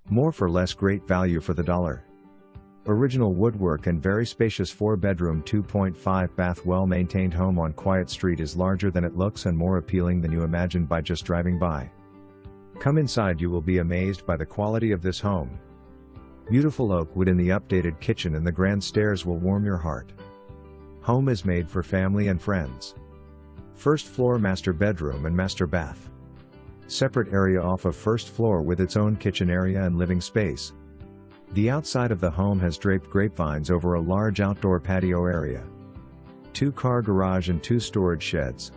More for less, great value for the dollar. Original woodwork and very spacious 4-bedroom 2.5 bath well-maintained home on Quiet Street is larger than it looks and more appealing than you imagined by just driving by. Come inside, you will be amazed by the quality of this home. Beautiful oak wood in the updated kitchen and the grand stairs will warm your heart. Home is made for family and friends. First floor master bedroom and master bath. Separate area off of first floor with its own kitchen area and living space. The outside of the home has draped grapevines over a large outdoor patio area. 2-car garage and 2 storage sheds.